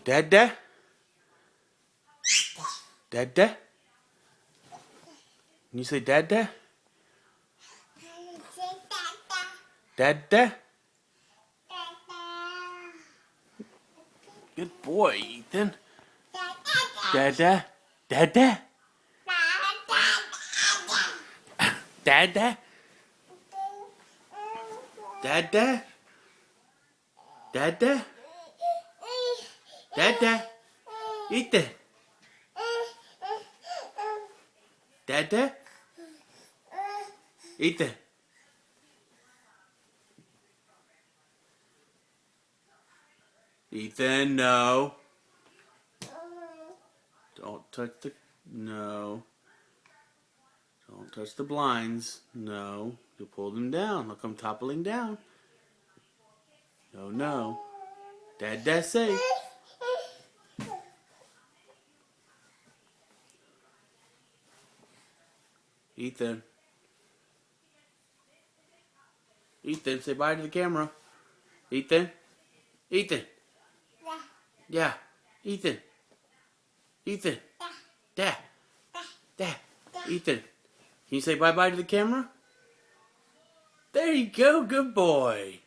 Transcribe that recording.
Dada? Dada? Can you say Dada? Dada? Good boy, Ethan. Dada? Dada? Dada? Dada? Dada? Dada? Ethan? Dada? Ethan? Ethan, no. Don't touch the... No. Don't touch the blinds. No. You'll pull them down. They'll come toppling down. No, no. Dada's safe. Ethan. Ethan, say bye to the camera. Ethan. Ethan. Yeah. Ethan. Ethan. Dad. Dad. Ethan. Can you say bye-bye to the camera? There you go. Good boy.